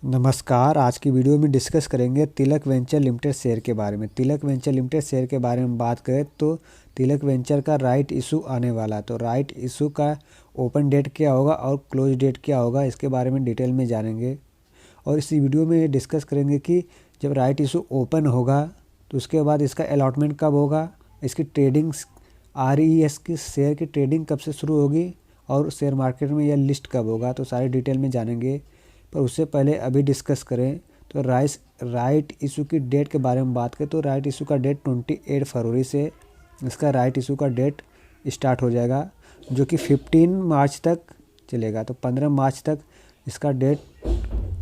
नमस्कार। आज की वीडियो में डिस्कस करेंगे तिलक वेंचर लिमिटेड शेयर के बारे में। तिलक वेंचर लिमिटेड शेयर के बारे में बात करें तो तिलक वेंचर का राइट इशू आने वाला, तो राइट इशू का ओपन डेट क्या होगा और क्लोज डेट क्या होगा, इसके बारे में डिटेल में जानेंगे। और इस वीडियो में डिस्कस करेंगे कि जब राइट इशू ओपन होगा तो उसके बाद इसका अलॉटमेंट कब होगा, इसकी ट्रेडिंग RES की शेयर की ट्रेडिंग कब से शुरू होगी और शेयर मार्केट में यह लिस्ट कब होगा, तो सारी डिटेल में जानेंगे। पर उससे पहले अभी डिस्कस करें तो राइट इशू की डेट के बारे में बात करें तो राइट इशू का डेट 28 फरवरी से इसका राइट इशू का डेट स्टार्ट हो जाएगा, जो कि 15 मार्च तक चलेगा। तो 15 मार्च तक इसका डेट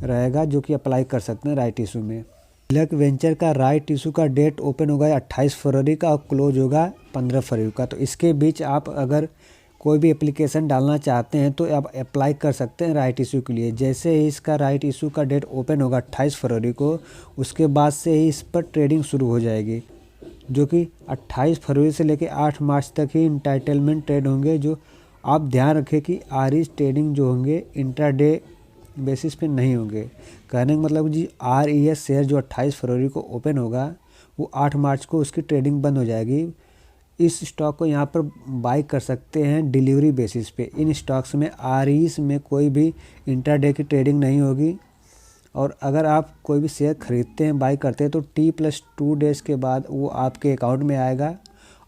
रहेगा, जो कि अप्लाई कर सकते हैं राइट इशू में। तिलक वेंचर का राइट इशू का डेट ओपन होगा 28 फरवरी का और क्लोज होगा 15 फरवरी का। तो इसके बीच आप अगर कोई भी एप्लीकेशन डालना चाहते हैं तो आप अप्लाई कर सकते हैं राइट इशू के लिए। जैसे ही इसका राइट इशू का डेट ओपन होगा 28 फरवरी को, उसके बाद से ही इस पर ट्रेडिंग शुरू हो जाएगी, जो कि 28 फरवरी से लेकर 8 मार्च तक ही इंटाइटलमेंट ट्रेड होंगे। जो आप ध्यान रखें कि RES ट्रेडिंग जो होंगे इंट्राडे बेसिस पे नहीं होंगे। कहने का मतलब जी RES शेयर जो 28 फरवरी को ओपन होगा वो 8 मार्च को उसकी ट्रेडिंग बंद हो जाएगी। इस स्टॉक को यहाँ पर बाई कर सकते हैं डिलीवरी बेसिस पे। इन स्टॉक्स में RES में कोई भी इंट्राडे की ट्रेडिंग नहीं होगी। और अगर आप कोई भी शेयर खरीदते हैं, बाई करते हैं, तो T+2 डेज़ के बाद वो आपके अकाउंट में आएगा।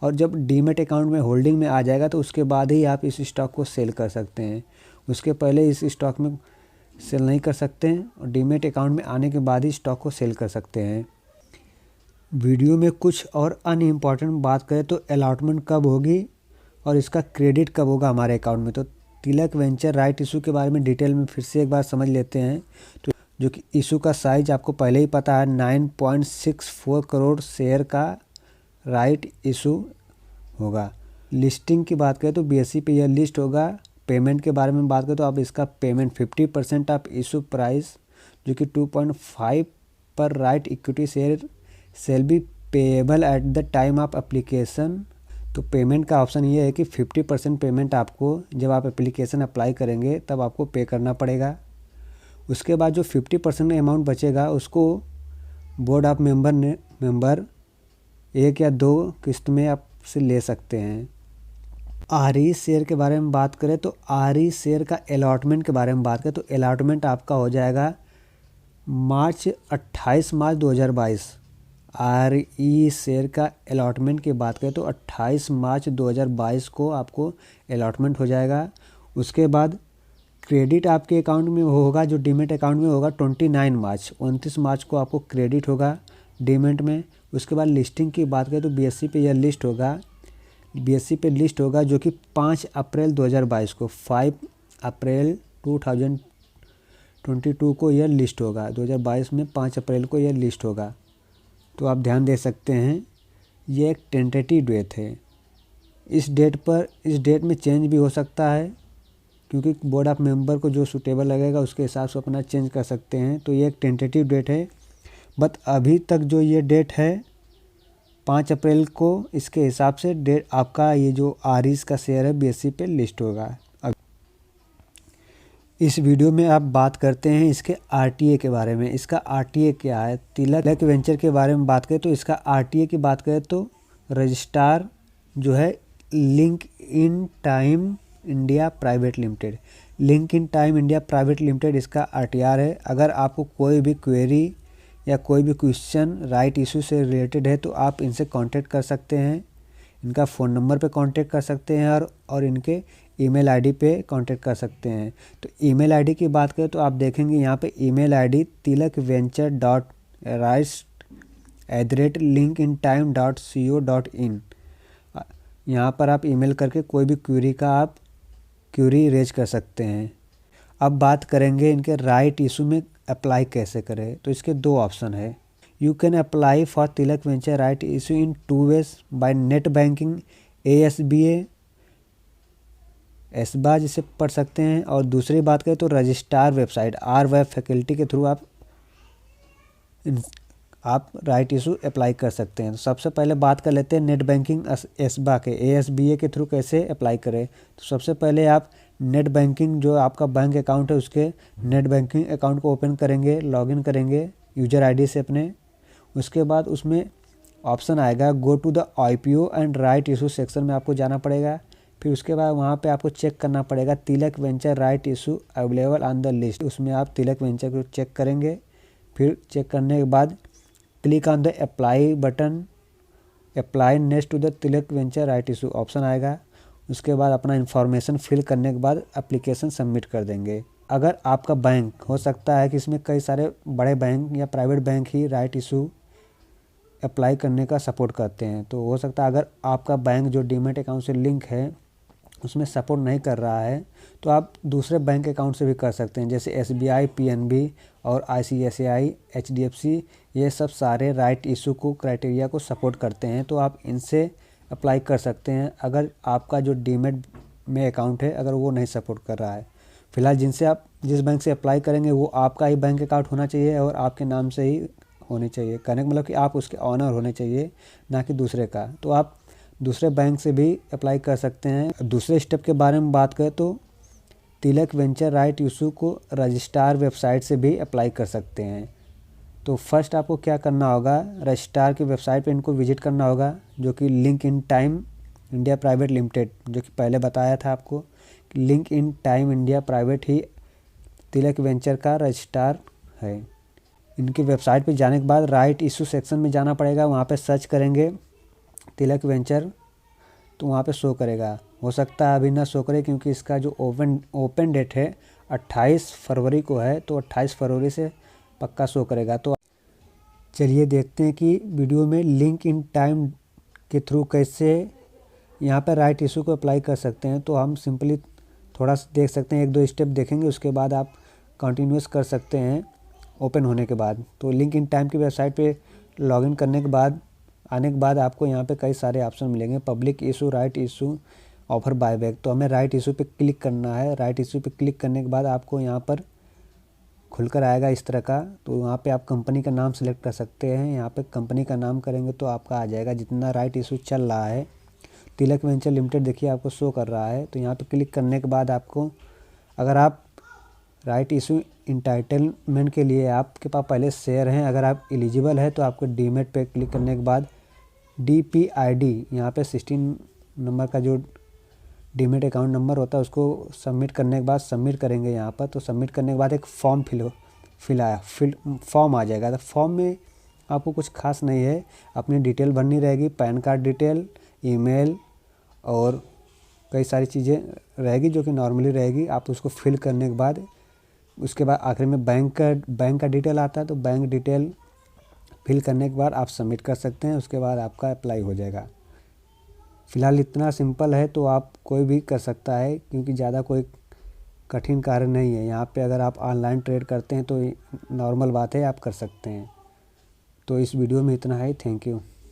और जब डीमेट अकाउंट में होल्डिंग में आ जाएगा तो उसके बाद ही आप इस स्टॉक को सेल कर सकते हैं। उसके पहले इस स्टॉक में सेल नहीं कर सकते हैं और डीमेट अकाउंट में आने के बाद ही स्टॉक को सेल कर सकते हैं। वीडियो में कुछ और अनइम्पॉर्टेंट बात करें तो अलॉटमेंट कब होगी और इसका क्रेडिट कब होगा हमारे अकाउंट में। तो तिलक वेंचर राइट इशू के बारे में डिटेल में फिर से एक बार समझ लेते हैं। तो जो कि इशू का साइज आपको पहले ही पता है, 9.64 करोड़ शेयर का राइट इशू होगा। लिस्टिंग की बात करें तो BSE पे यह लिस्ट होगा। पेमेंट के बारे में बात करें तो आप इसका पेमेंट 50% ऑफ इशू प्राइस, जो कि 2.5 पर right equity share sale be payable at the time of application. तो पेमेंट का ऑप्शन ये है कि 50% पेमेंट आपको जब आप एप्लीकेशन अप्लाई करेंगे तब आपको पे करना पड़ेगा। उसके बाद जो 50% अमाउंट बचेगा उसको बोर्ड ऑफ मेंबर 1 या 2 किस्त में आपसे ले सकते हैं। RES शेयर के बारे में बात करें तो RES शेयर का अलॉटमेंट के बारे में बात करें तो अलॉटमेंट आपका हो जाएगा 28 मार्च 2022। RES शेयर का अलॉटमेंट की बात करें तो 28 मार्च 2022 को आपको अलॉटमेंट हो जाएगा। उसके बाद क्रेडिट आपके अकाउंट में होगा, जो डीमेट अकाउंट में होगा 29 मार्च को आपको क्रेडिट होगा डीमेट में। उसके बाद लिस्टिंग की बात करें तो BSE पे यह लिस्ट होगा, BSE पे लिस्ट होगा, जो कि 5 अप्रैल 2022 को 5 अप्रैल 2022 को यह लिस्ट होगा। 2022 में 5 अप्रैल को यह लिस्ट होगा। तो आप ध्यान दे सकते हैं ये एक टेंटेटिव डेट है। इस डेट में चेंज भी हो सकता है, क्योंकि बोर्ड ऑफ मेंबर को जो सूटेबल लगेगा उसके हिसाब से अपना चेंज कर सकते हैं। तो ये एक टेंटेटिव डेट है, बट अभी तक जो ये डेट है 5 अप्रैल को, इसके हिसाब से डेट आपका ये जो RES का शेयर है BSE पे लिस्ट होगा। इस वीडियो में आप बात करते हैं इसके RTA के बारे में। इसका RTA क्या है। तिलक वेंचर के बारे में बात करें तो इसका RTA की बात करें तो रजिस्ट्रार जो है link in time India private limited, link in time India private limited इसका RTR है। अगर आपको कोई भी क्वेरी या कोई भी क्वेश्चन राइट इशू से रिलेटेड है तो आप इनसे कांटेक्ट कर सकते हैं। इनका फ़ोन नंबर पे कांटेक्ट कर सकते हैं और इनके ईमेल आईडी पे कांटेक्ट कर सकते हैं। तो ईमेल आईडी की बात करें तो आप देखेंगे यहाँ पे ईमेल आईडी tilakventure.rice@linkintime.co.in। यहाँ पर आप ईमेल करके कोई भी क्यूरी रेज कर सकते हैं। अब बात करेंगे इनके राइट इशू में अप्लाई कैसे करें। तो इसके 2 ऑप्शन है। You can apply for Tilak venture right issue in 2 ways, by net banking, ASBA ASBA जिसे पढ़ सकते हैं, और दूसरी बात करें तो रजिस्ट्रार वेबसाइट RWeb फैकल्टी के थ्रू आप राइट इशू अप्लाई कर सकते हैं। तो सबसे पहले बात कर लेते हैं नेट बैंकिंग एसबा के ASBA के थ्रू कैसे अप्लाई करें। तो सबसे पहले आप नेट बैंकिंग जो आपका बैंक अकाउंट है उसके नेट बैंकिंग अकाउंट को ओपन करेंगे, लॉगिन करेंगे यूज़र आईडी से अपने। उसके बाद उसमें ऑप्शन आएगा go to the IPO and right issue section में आपको जाना पड़ेगा। फिर उसके बाद वहाँ पे आपको चेक करना पड़ेगा Tilak venture right issue available on the list, उसमें आप तिलक वेंचर को चेक करेंगे। फिर चेक करने के बाद click on the apply button, apply next to the Tilak venture right issue option आएगा। उसके बाद अपना इन्फॉर्मेशन फिल करने के बाद एप्लीकेशन सबमिट कर देंगे। अगर आपका बैंक, हो सकता है कि इसमें कई सारे बड़े बैंक या प्राइवेट बैंक ही राइट इशू अप्लाई करने का सपोर्ट करते हैं, तो हो सकता है अगर आपका बैंक जो डीमैट अकाउंट से लिंक है उसमें सपोर्ट नहीं कर रहा है तो आप दूसरे बैंक अकाउंट से भी कर सकते हैं, जैसे एसबीआई, पीएनबी और आईसीआईसीआई, एचडीएफसी, ये सब सारे राइट इशू को क्राइटेरिया को सपोर्ट करते हैं, तो आप इनसे अप्लाई कर सकते हैं अगर आपका जो डीमैट में अकाउंट है अगर वो नहीं सपोर्ट कर रहा है। फिलहाल जिस बैंक से अप्लाई करेंगे वो आपका ही बैंक अकाउंट होना चाहिए और आपके नाम से ही होनी चाहिए, कहने का मतलब कि आप उसके ऑनर होने चाहिए, ना कि दूसरे का। तो आप दूसरे बैंक से भी अप्लाई कर सकते हैं। दूसरे स्टेप के बारे में बात करें तो तिलक वेंचर राइट इशू को रजिस्ट्रार वेबसाइट से भी अप्लाई कर सकते हैं। तो फर्स्ट आपको क्या करना होगा, रजिस्ट्रार की वेबसाइट पे इनको विजिट करना होगा, जो कि link in time India private limited, जो कि पहले बताया था आपको, link in time India private he Tilak venture का रजिस्ट्रार है। इनकी वेबसाइट पे जाने के बाद राइट इशू सेक्शन में जाना पड़ेगा, वहाँ पे सर्च करेंगे तिलक वेंचर तो वहाँ पे शो करेगा। हो सकता है अभी ना शो करे क्योंकि इसका जो ओपन डेट है 28 फरवरी को है, तो 28 फरवरी से पक्का शो करेगा। तो चलिए देखते हैं कि वीडियो में लिंक इन टाइम के थ्रू कैसे यहाँ पर राइट इशू को अप्लाई कर सकते हैं। तो हम सिंपली थोड़ा सा देख सकते हैं, एक दो स्टेप देखेंगे, उसके बाद आप कंटिन्यूस कर सकते हैं ओपन होने के बाद। तो लिंक इन टाइम की वेबसाइट पे लॉगिन करने के बाद आने के बाद आपको यहाँ पे कई सारे ऑप्शन मिलेंगे, public issue, right issue, offer buyback. तो हमें राइट इशू पे क्लिक करना है। राइट इशू पे क्लिक करने के बाद आपको यहाँ पर खुलकर आएगा इस तरह का। तो वहाँ पे आप कंपनी का नाम सेलेक्ट कर सकते हैं। यहाँ पे कंपनी का नाम करेंगे तो आपका आ जाएगा जितना राइट इशू चल रहा है। तिलक वेंचर लिमिटेड देखिए आपको शो कर रहा है। तो यहाँ पे क्लिक करने के बाद आपको, अगर आप राइट इशू इंटाइटलमेंट के लिए आपके पास पहले शेयर हैं, अगर आप एलिजिबल है तो आपको डीमैट पे क्लिक करने के बाद DPID यहाँ पे 16 नंबर का जो डीमैट अकाउंट नंबर होता है उसको सबमिट करने के बाद सबमिट करेंगे यहाँ पर। तो सबमिट करने के बाद एक फॉर्म फॉर्म आ जाएगा। तो फॉर्म में आपको कुछ खास नहीं है, अपनी डिटेल भरनी रहेगी, पैन कार्ड डिटेल, ईमेल और कई सारी चीज़ें रहेगी जो कि नॉर्मली रहेगी। आप उसको फिल करने के बाद उसके बाद आखिर में बैंक का डिटेल आता है, तो बैंक डिटेल फिल करने के बाद आप सबमिट कर सकते हैं। उसके बाद आपका अप्लाई हो जाएगा। फ़िलहाल इतना सिंपल है तो आप कोई भी कर सकता है, क्योंकि ज़्यादा कोई कठिन कार्य नहीं है। यहाँ पे अगर आप ऑनलाइन ट्रेड करते हैं तो नॉर्मल बात है, आप कर सकते हैं। तो इस वीडियो में इतना है। Thank you.